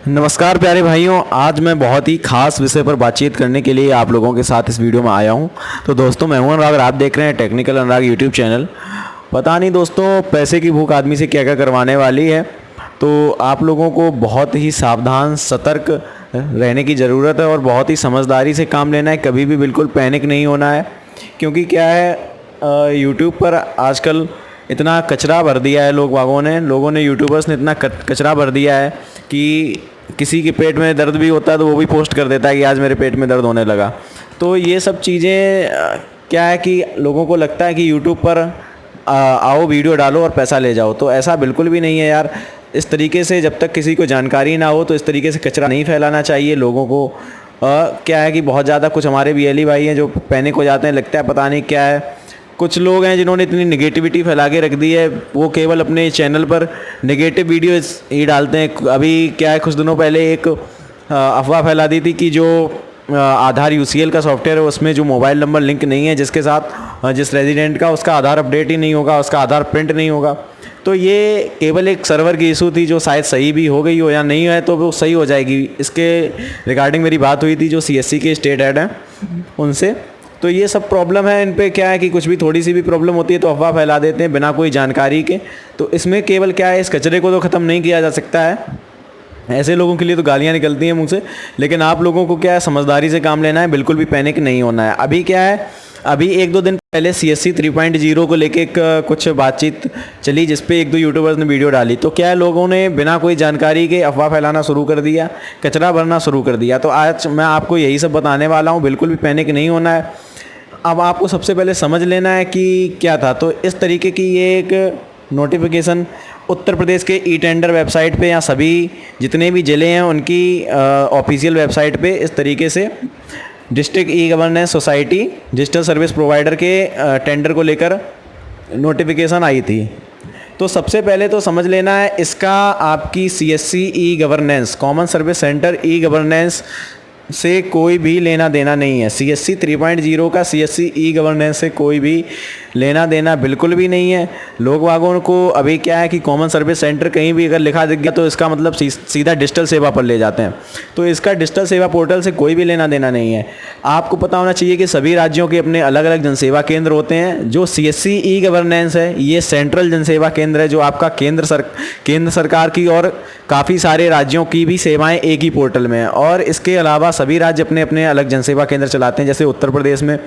नमस्कार प्यारे भाइयों, आज मैं बहुत ही खास विषय पर बातचीत करने के लिए आप लोगों के साथ इस वीडियो में आया हूं। तो दोस्तों, मैं हूं अनुराग, आप देख रहे हैं टेक्निकल अनुराग यूट्यूब चैनल। पता नहीं दोस्तों, पैसे की भूख आदमी से क्या क्या करवाने वाली है। तो आप लोगों को बहुत ही सावधान सतर्क रहने की ज़रूरत है और बहुत ही समझदारी से काम लेना है। कभी भी बिल्कुल पैनिक नहीं होना है, क्योंकि क्या है, यूट्यूब पर आजकल इतना कचरा भर दिया है लोगों ने यूट्यूबर्स ने इतना कचरा भर दिया है कि किसी के पेट में दर्द भी होता है तो वो भी पोस्ट कर देता है कि आज मेरे पेट में दर्द होने लगा। तो ये सब चीज़ें क्या है कि लोगों को लगता है कि यूट्यूब पर आओ, वीडियो डालो और पैसा ले जाओ। तो ऐसा बिल्कुल भी नहीं है यार। इस तरीके से जब तक किसी को जानकारी ना हो तो इस तरीके से कचरा नहीं फैलाना चाहिए लोगों को। क्या है कि बहुत ज़्यादा कुछ हमारे बीएलई भाई हैं जो पैनिक हो जाते हैं, लगता है पता नहीं क्या है। कुछ लोग हैं जिन्होंने इतनी नेगेटिविटी फैला के रख दी है, वो केवल अपने चैनल पर नेगेटिव वीडियोस ही डालते हैं। अभी क्या है, कुछ दिनों पहले एक अफवाह फैला दी थी कि जो आधार यूसीएल का सॉफ्टवेयर है उसमें जो मोबाइल नंबर लिंक नहीं है जिसके साथ जिस रेजिडेंट का, उसका आधार अपडेट ही नहीं होगा, उसका आधार प्रिंट नहीं होगा। तो ये केवल एक सर्वर की इशू थी जो शायद सही भी हो गई हो या नहीं है, तो वो सही हो जाएगी। इसके रिगार्डिंग मेरी बात हुई थी जो सीएससी के स्टेट हेड हैं उनसे। तो ये सब प्रॉब्लम है। इन पे क्या है कि कुछ भी थोड़ी सी भी प्रॉब्लम होती है तो अफवाह फैला देते हैं बिना कोई जानकारी के। तो इसमें केवल क्या है, इस कचरे को तो ख़त्म नहीं किया जा सकता है। ऐसे लोगों के लिए तो गालियाँ निकलती हैं मुँह से, लेकिन आप लोगों को क्या है, समझदारी से काम लेना है, बिल्कुल भी पैनिक नहीं होना है। अभी क्या है, अभी 1-2 दिन पहले सीएससी 3.0 को लेके कुछ बातचीत चली जिस पे 1-2 यूट्यूबर्स ने वीडियो डाली। तो क्या है, लोगों ने बिना कोई जानकारी के अफवाह फैलाना शुरू कर दिया, कचरा भरना शुरू कर दिया। तो आज मैं आपको यही सब बताने वाला हूँ, बिल्कुल भी पैनिक नहीं होना है। अब आपको सबसे पहले समझ लेना है कि क्या था। तो इस तरीके की ये एक नोटिफिकेशन उत्तर प्रदेश के ई टेंडर वेबसाइट पे या सभी जितने भी ज़िले हैं उनकी ऑफिशियल वेबसाइट पे इस तरीके से district e governance society digital service provider के टेंडर को लेकर नोटिफिकेशन आई थी। तो सबसे पहले तो समझ लेना है, इसका आपकी CSC e governance common service centre e governance से कोई भी लेना देना नहीं है। सीएससी 3.0 का सीएससी ई गवर्नेंस से कोई भी लेना देना बिल्कुल भी नहीं है। लोग वागों को अभी क्या है कि कॉमन सर्विस सेंटर कहीं भी अगर लिखा दिख गया तो इसका मतलब सीधा डिजिटल सेवा पर ले जाते हैं। तो इसका डिजिटल सेवा पोर्टल से कोई भी लेना देना नहीं है। आपको पता होना चाहिए कि सभी राज्यों के अपने अलग अलग जनसेवा केंद्र होते हैं। जो सीएससी ई गवर्नेंस है ये सेंट्रल जनसेवा केंद्र है, जो आपका केंद्र सरकार की और काफ़ी सारे राज्यों की भी सेवाएं एक ही पोर्टल में है। और इसके अलावा सभी राज्य अपने अपने अलग जनसेवा केंद्र चलाते हैं। जैसे उत्तर प्रदेश में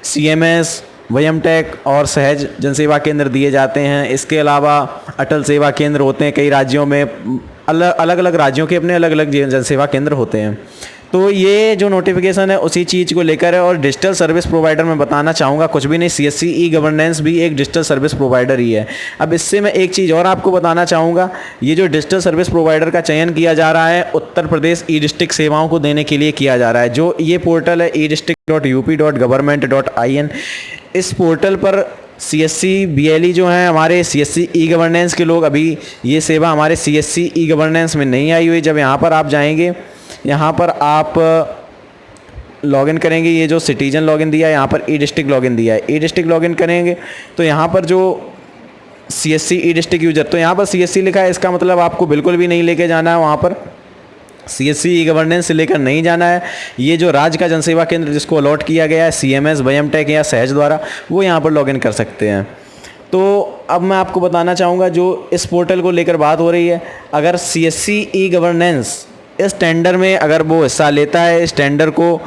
सीएमएस, वयमटेक और सहज जनसेवा केंद्र दिए जाते हैं। इसके अलावा अटल सेवा केंद्र होते हैं कई राज्यों में। अलग अलग राज्यों के अपने अलग अलग जनसेवा केंद्र होते हैं। तो ये जो नोटिफिकेशन है उसी चीज़ को लेकर है। और डिजिटल सर्विस प्रोवाइडर मैं बताना चाहूँगा, कुछ भी नहीं, सीएससी ई गवर्नेंस भी एक डिजिटल सर्विस प्रोवाइडर ही है। अब इससे मैं एक चीज़ और आपको बताना चाहूँगा, ये जो डिजिटल सर्विस प्रोवाइडर का चयन किया जा रहा है उत्तर प्रदेश ई डिस्ट्रिक्ट सेवाओं को देने के लिए किया जा रहा है। जो ये पोर्टल है edistrict.up.government.in, इस पोर्टल पर सीएससी बीएलई जो हैं हमारे सीएससी ई गवर्नेंस के लोग, अभी ये सेवा हमारे सीएससी ई गवर्नेंस में नहीं आई हुई। जब यहाँ पर आप जाएंगे, यहाँ पर आप लॉगिन करेंगे, ये जो सिटीजन लॉगिन दिया है, यहाँ पर ई डिस्ट्रिक्ट लॉगिन दिया है, ई डिस्ट्रिक्ट लॉगिन करेंगे तो यहाँ पर जो सीएससी ई डिस्ट्रिक्ट यूजर, तो यहाँ पर सीएससी लिखा है, इसका मतलब आपको बिल्कुल भी नहीं लेके जाना है वहाँ पर। सीएससी ई गवर्नेंस से लेकर नहीं जाना है। ये जो राज्य का जनसेवा केंद्र जिसको अलॉट किया गया है सीएमएस, वयमटेक या सहज द्वारा, वो यहाँ पर लॉगिन कर सकते हैं। तो अब मैं आपको बताना चाहूँगा, जो इस पोर्टल को लेकर बात हो रही है, अगर सीएससी ई गवर्नेंस इस टेंडर में अगर वो हिस्सा लेता है, इस टेंडर को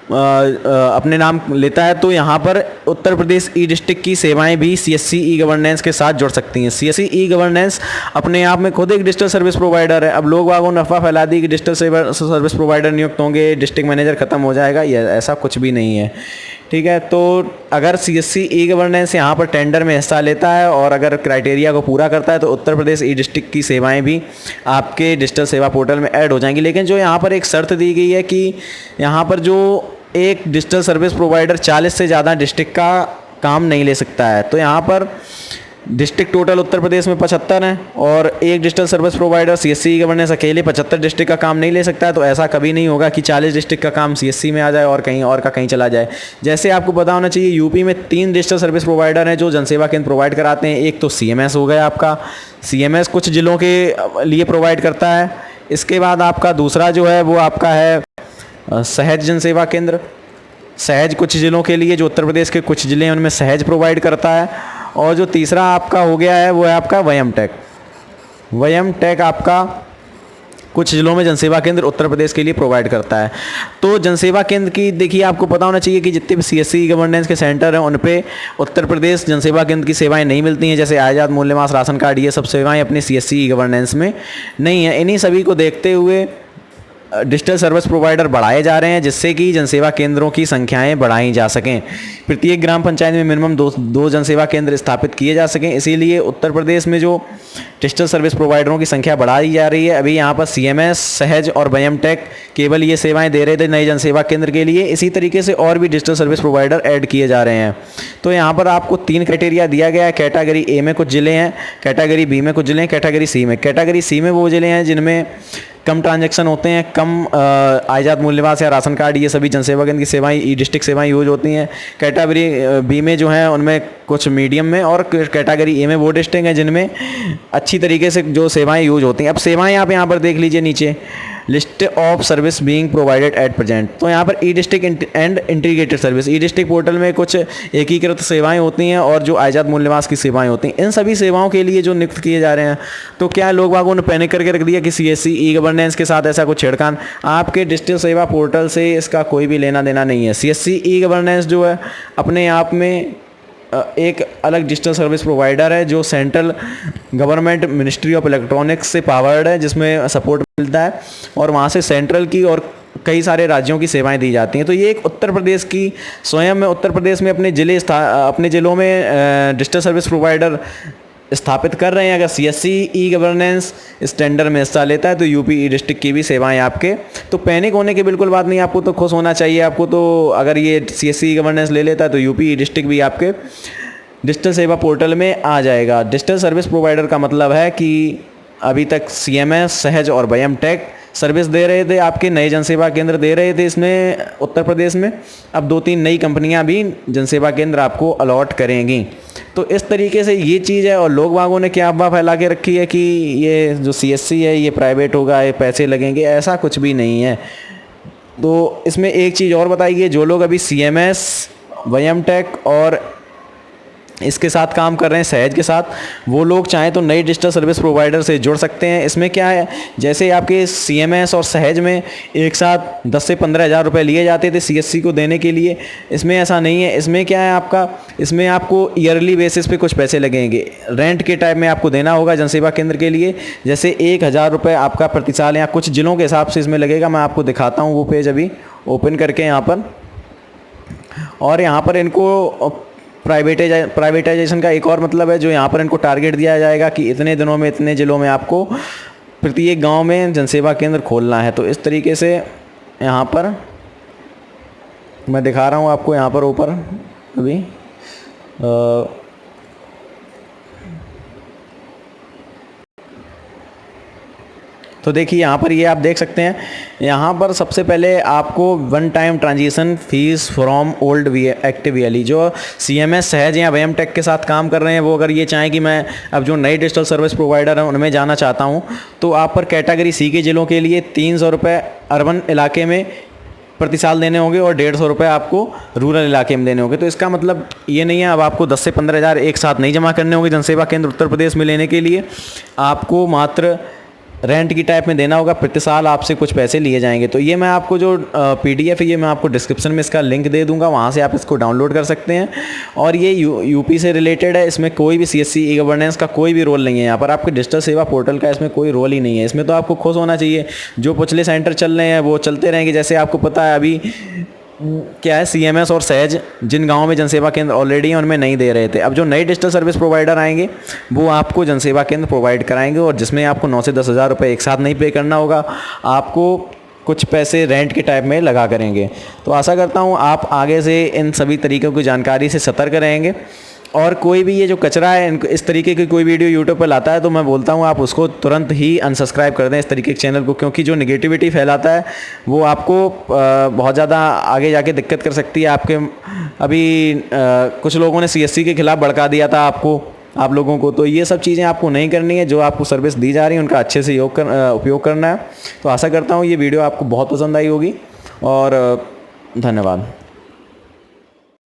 अपने नाम लेता है, तो यहाँ पर उत्तर प्रदेश ई डिस्ट्रिक्ट की सेवाएं भी सीएससी ई गवर्नेंस के साथ जुड़ सकती हैं। सीएससी ई गवर्नेंस अपने आप में खुद एक डिजिटल सर्विस प्रोवाइडर है। अब लोग वागों ने अफवाह फैला दी कि डिजिटल सर्विस प्रोवाइडर नियुक्त होंगे, डिस्ट्रिक्ट मैनेजर खत्म हो जाएगा, ये ऐसा कुछ भी नहीं है। ठीक है, तो अगर सीएससी ई गवर्नेंस यहाँ पर टेंडर में हिस्सा लेता है और अगर क्राइटेरिया को पूरा करता है तो उत्तर प्रदेश ई डिस्ट्रिक्ट की सेवाएं भी आपके डिजिटल सेवा पोर्टल में ऐड हो जाएंगी। लेकिन जो यहाँ पर एक शर्त दी गई है कि यहाँ पर जो एक डिजिटल सर्विस प्रोवाइडर 40 से ज़्यादा डिस्ट्रिक्ट का काम नहीं ले सकता है। तो यहाँ पर डिस्ट्रिक्ट टोटल उत्तर प्रदेश में 75 हैं और एक digital service provider CSC governance अकेले 75 डिस्ट्रिक्ट का काम नहीं ले सकता है। तो ऐसा कभी नहीं होगा कि 40 डिस्ट्रिक्ट का काम सीएससी में आ जाए और कहीं और का कहीं चला जाए। जैसे आपको पता होना चाहिए, यूपी में 3 डिजिटल सर्विस प्रोवाइडर हैं जो जनसेवा केंद्र प्रोवाइड कराते हैं। एक तो सीएमएस हो गया आपका, सीएमएस कुछ जिलों के लिए प्रोवाइड करता है। इसके बाद आपका दूसरा जो है वो आपका है सहज जनसेवा केंद्र। सहज कुछ ज़िलों के लिए, जो उत्तर प्रदेश के कुछ ज़िले हैं उनमें सहज प्रोवाइड करता है। और जो तीसरा आपका हो गया है वो है आपका वयम टेक। वयम टेक आपका कुछ ज़िलों में जनसेवा केंद्र उत्तर प्रदेश के लिए प्रोवाइड करता है। तो जनसेवा केंद्र की देखिए, आपको पता होना चाहिए कि जितने भी सीएससी गवर्नेंस के सेंटर हैं उन पे उत्तर प्रदेश जनसेवा केंद्र की सेवाएं नहीं मिलती हैं। जैसे आज़ाद मूल्यमास राशन कार्ड, ये सब सेवाएं अपनी सीएससी गवर्नेंस में नहीं है। इन्हीं सभी को देखते हुए डिजिटल सर्विस प्रोवाइडर बढ़ाए जा रहे हैं, जिससे कि जनसेवा केंद्रों की संख्याएं बढ़ाई जा सकें। प्रत्येक ग्राम पंचायत में मिनिमम दो जनसेवा केंद्र स्थापित किए जा सकें। इसीलिए उत्तर प्रदेश में जो डिजिटल सर्विस प्रोवाइडरों की संख्या बढ़ाई जा रही है। अभी यहाँ पर सीएमएस, सहज और वयम टेक केवल ये सेवाएं दे रहे थे नए जनसेवा केंद्र के लिए। इसी तरीके से और भी डिजिटल सर्विस प्रोवाइडर ऐड किए जा रहे हैं। तो यहाँ पर आपको 3 क्राइटेरिया दिया गया है। कैटेगरी ए में कुछ ज़िले हैं, कैटेगरी बी में कुछ ज़िले हैं, कैटेगरी सी में। कैटेगरी सी में वो ज़िले हैं जिनमें कम ट्रांजैक्शन होते हैं, कम आज़ाद मूल्यवास या राशन कार्ड, ये सभी जनसेवा केंद्र की सेवाएं, ई डिस्ट्रिक्ट सेवाएं यूज होती हैं। कैटेगरी बी में जो है उनमें कुछ मीडियम में, और कैटेगरी ए में वो डिस्ट्रिक्ट हैं जिनमें अच्छी तरीके से जो सेवाएं यूज होती हैं। अब सेवाएं आप यहाँ पर देख लीजिए नीचे, list of service being provided at present. तो यहाँ पर e district and integrated service, e district portal में कुछ एकीकृत सेवाएं होती हैं और जो आज़ाद मूल्यवास की सेवाएं होती हैं, इन सभी सेवाओं के लिए जो नियुक्त किए जा रहे हैं। तो क्या लोग बागों ने पैनिक करके रख दिया कि सीएससी ई गवर्नेंस के साथ ऐसा कुछ छेड़खान? आपके डिजिटल सेवा पोर्टल से इसका कोई भी लेना देना नहीं है। सीएससी ई गवर्नेंस जो है अपने आप में एक अलग डिजिटल सर्विस प्रोवाइडर है जो central government ministry of electronics से पावर्ड है, जिसमें सपोर्ट मिलता है और वहाँ से सेंट्रल की और कई सारे राज्यों की सेवाएं दी जाती हैं। तो ये एक उत्तर प्रदेश की स्वयं में, उत्तर प्रदेश में अपने ज़िलों में डिजिटल सर्विस प्रोवाइडर स्थापित कर रहे हैं। अगर सीएससी ई गवर्नेंस इस टेंडर में हिस्सा लेता है तो यूपी ई डिस्ट्रिक्ट की भी सेवाएं आपके, तो पैनिक होने की बिल्कुल बात नहीं। आपको तो खुश होना चाहिए। आपको तो अगर ये सीएससी ई गवर्नेंस ले लेता है तो यूपी ई डिस्ट्रिक्ट भी आपके डिजिटल सेवा पोर्टल में आ जाएगा। डिजिटल सर्विस प्रोवाइडर का मतलब है कि अभी तक सीएमएस, सहज और वयम टेक सर्विस दे रहे थे, आपके नए जनसेवा केंद्र दे रहे थे इसमें उत्तर प्रदेश में। अब 2-3 नई कंपनियां भी जनसेवा केंद्र आपको अलॉट करेंगी। तो इस तरीके से ये चीज़ है। और लोग बागों ने क्या अफवाह फैला के रखी है कि ये जो सीएससी है ये प्राइवेट होगा, ये पैसे लगेंगे, ऐसा कुछ भी नहीं है। तो इसमें एक चीज़ और बताइए, जो लोग अभी सीएमएस, वयम टेक और इसके साथ काम कर रहे हैं, सहज के साथ, वो लोग चाहें तो नई डिजिटल सर्विस प्रोवाइडर से जुड़ सकते हैं। इसमें क्या है, जैसे आपके सीएमएस और सहज में एक साथ 10 से 15 हज़ार रुपये लिए जाते थे सीएससी को देने के लिए, इसमें ऐसा नहीं है। इसमें क्या है आपका, इसमें आपको ईयरली बेसिस पे कुछ पैसे लगेंगे, रेंट के टाइप में आपको देना होगा जनसेवा केंद्र के लिए। जैसे 1,000 रुपये आपका प्रति साल या कुछ जिलों के हिसाब से इसमें लगेगा। मैं आपको दिखाता हूँ वो पेज अभी ओपन करके यहाँ पर। और यहाँ पर इनको प्राइवेटाइजेशन का एक और मतलब है, जो यहाँ पर इनको टारगेट दिया जाएगा कि इतने दिनों में इतने ज़िलों में आपको प्रत्येक गांव में जनसेवा केंद्र खोलना है। तो इस तरीके से यहाँ पर मैं दिखा रहा हूँ आपको, यहाँ पर ऊपर अभी तो देखिए यहाँ पर ये आप देख सकते हैं। यहाँ पर सबसे पहले आपको 1 time transition fees from old active VLE, जो सीएमएस, सहज या वयम टेक के साथ काम कर रहे हैं, वो अगर ये चाहें कि मैं अब जो नए डिजिटल सर्विस प्रोवाइडर हैं उनमें जाना चाहता हूँ, तो आप पर कैटेगरी सी के ज़िलों के लिए 300 रुपये अर्बन इलाके में प्रति साल देने होंगे और 150 रुपये आपको रूरल इलाके में देने होंगे। तो इसका मतलब ये नहीं है अब आपको 10 से 15 हज़ार एक साथ नहीं जमा करने होंगे जनसेवा केंद्र उत्तर प्रदेश में लेने के लिए। आपको मात्र रेंट की टाइप में देना होगा, प्रति साल आपसे कुछ पैसे लिए जाएंगे। तो ये मैं आपको जो पीडीएफ है ये मैं आपको डिस्क्रिप्शन में इसका लिंक दे दूंगा, वहाँ से आप इसको डाउनलोड कर सकते हैं। और ये यूपी से रिलेटेड है, इसमें कोई भी सीएससी ई गवर्नेंस का कोई भी रोल नहीं है। यहाँ पर आपके डिजिटल सेवा पोर्टल का इसमें कोई रोल ही नहीं है। इसमें तो आपको खुश होना चाहिए, जो पिछले सेंटर चल रहे हैं वो चलते रहेंगे। जैसे आपको पता है अभी क्या है, सीएमएस और सहज जिन गांवों में जनसेवा केंद्र ऑलरेडी हैं उनमें नहीं दे रहे थे। अब जो नए डिजिटल सर्विस प्रोवाइडर आएंगे वो आपको जनसेवा केंद्र प्रोवाइड कराएंगे, और जिसमें आपको 9 से 10 हज़ार रुपये एक साथ नहीं पे करना होगा, आपको कुछ पैसे रेंट के टाइप में लगा करेंगे। तो आशा करता हूँ आप आगे से इन सभी तरीक़ों की जानकारी से सतर्क रहेंगे। और कोई भी ये जो कचरा है, इस तरीके की कोई वीडियो यूट्यूब पर लाता है तो मैं बोलता हूँ आप उसको तुरंत ही अनसब्सक्राइब कर दें इस तरीके के चैनल को, क्योंकि जो नेगेटिविटी फैलाता है वो आपको बहुत ज़्यादा आगे जाके दिक्कत कर सकती है। आपके अभी कुछ लोगों ने CSC के खिलाफ़ भड़का दिया था आप लोगों को, तो ये सब चीज़ें आपको नहीं करनी है। जो आपको सर्विस दी जा रही है उनका अच्छे से उपयोग करना है। तो आशा करता हूँ ये वीडियो आपको बहुत पसंद आई होगी और धन्यवाद।